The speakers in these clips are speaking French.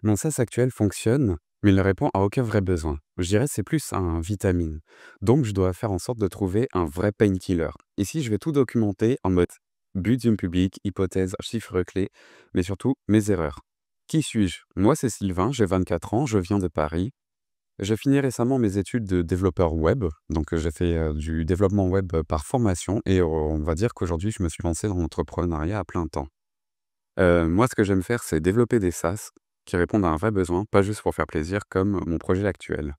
Mon SaaS actuel fonctionne, mais il ne répond à aucun vrai besoin. Je dirais que c'est plus un vitamine. Donc, je dois faire en sorte de trouver un vrai painkiller. Ici, je vais tout documenter en mode but du public, hypothèse, chiffres clés, mais surtout mes erreurs. Qui suis-je? Moi, c'est Sylvain, j'ai 24 ans, je viens de Paris. J'ai fini récemment mes études de développeur web, donc j'ai fait du développement web par formation et on va dire qu'aujourd'hui, je me suis lancé dans l'entrepreneuriat à plein temps. Moi, ce que j'aime faire, c'est développer des SaaS qui répondent à un vrai besoin, pas juste pour faire plaisir comme mon projet actuel.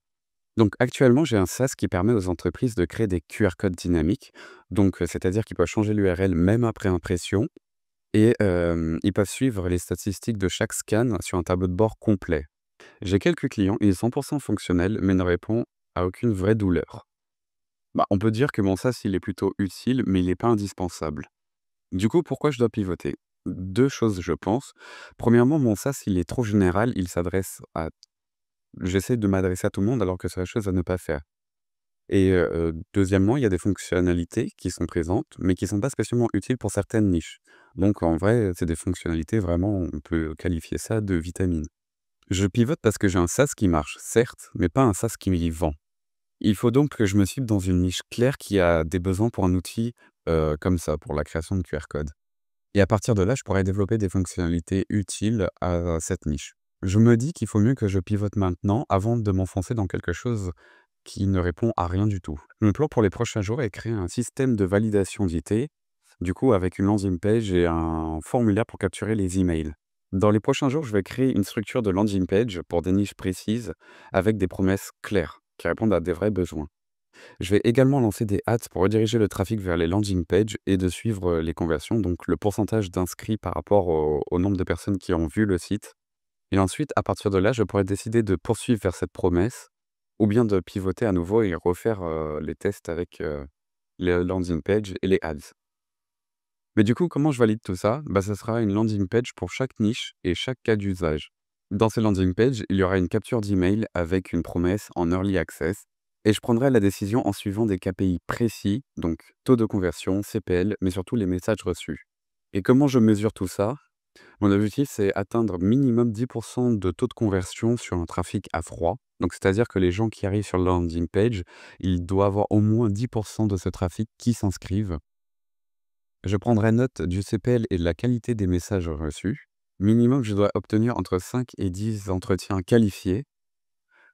Donc actuellement, j'ai un SaaS qui permet aux entreprises de créer des QR codes dynamiques, donc c'est-à-dire qu'ils peuvent changer l'URL même après impression et ils peuvent suivre les statistiques de chaque scan sur un tableau de bord complet. J'ai quelques clients, il est 100 fonctionnel, mais ne répond à aucune vraie douleur. Bah, on peut dire que mon SaaS, il est plutôt utile, mais il n'est pas indispensable. Du coup, pourquoi je dois pivoter? 2 choses, je pense. Premièrement, mon SaaS, il est trop général, il s'adresse à j'essaie de m'adresser à tout le monde alors que c'est la chose à ne pas faire. Et deuxièmement, il y a des fonctionnalités qui sont présentes, mais qui sont pas spécialement utiles pour certaines niches. Donc en vrai, c'est des fonctionnalités vraiment, on peut qualifier ça de vitamines. Je pivote parce que j'ai un SaaS qui marche, certes, mais pas un SaaS qui m'y vend. Il faut donc que je me cible dans une niche claire qui a des besoins pour un outil, comme ça, pour la création de QR codes. Et à partir de là, je pourrais développer des fonctionnalités utiles à cette niche. Je me dis qu'il faut mieux que je pivote maintenant avant de m'enfoncer dans quelque chose qui ne répond à rien du tout. Mon plan pour les prochains jours est créer un système de validation d'IT, du coup avec une landing page et un formulaire pour capturer les emails. Dans les prochains jours, je vais créer une structure de landing page pour des niches précises avec des promesses claires qui répondent à des vrais besoins. Je vais également lancer des ads pour rediriger le trafic vers les landing pages et de suivre les conversions, donc le pourcentage d'inscrits par rapport au nombre de personnes qui ont vu le site. Et ensuite, à partir de là, je pourrais décider de poursuivre vers cette promesse ou bien de pivoter à nouveau et refaire les tests avec les landing pages et les ads. Mais du coup, comment je valide tout ça? Bah, ça sera une landing page pour chaque niche et chaque cas d'usage. Dans ces landing pages, il y aura une capture d'email avec une promesse en early access et je prendrai la décision en suivant des KPI précis, donc taux de conversion, CPL, mais surtout les messages reçus. Et comment je mesure tout ça? Mon objectif, c'est atteindre minimum 10% de taux de conversion sur un trafic à froid. Donc, c'est-à-dire que les gens qui arrivent sur la landing page, il doit avoir au moins 10% de ce trafic qui s'inscrivent. Je prendrai note du CPL et de la qualité des messages reçus. Minimum, je dois obtenir entre 5 et 10 entretiens qualifiés,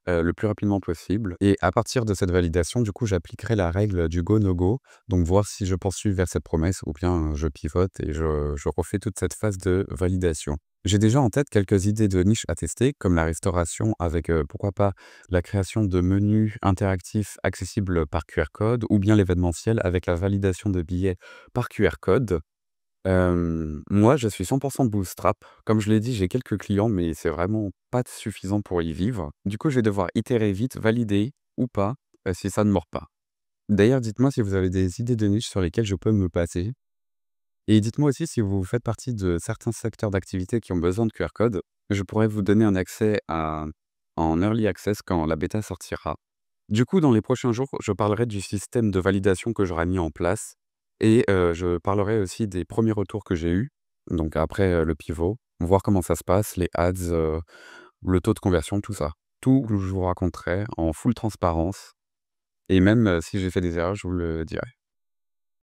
le plus rapidement possible. Et à partir de cette validation, du coup, j'appliquerai la règle du go, no go. Donc, voir si je poursuis vers cette promesse ou bien je pivote et je refais toute cette phase de validation. J'ai déjà en tête quelques idées de niches à tester, comme la restauration avec, pourquoi pas, la création de menus interactifs accessibles par QR code ou bien l'événementiel avec la validation de billets par QR code. Moi, je suis 100 bootstrap. Comme je l'ai dit, j'ai quelques clients, mais c'est vraiment pas suffisant pour y vivre. Du coup, je vais devoir itérer vite, valider ou pas, si ça ne mord pas. D'ailleurs, dites-moi si vous avez des idées de niche sur lesquelles je peux me passer et dites-moi aussi si vous faites partie de certains secteurs d'activité qui ont besoin de QR code. Je pourrais vous donner un accès à en early access quand la bêta sortira. Du coup, dans les prochains jours, je parlerai du système de validation que j'aurai mis en place et je parlerai aussi des premiers retours que j'ai eus, donc après, le pivot, voir comment ça se passe, les ads, le taux de conversion, tout ça. Tout, je vous raconterai en full transparence et même, si j'ai fait des erreurs, je vous le dirai.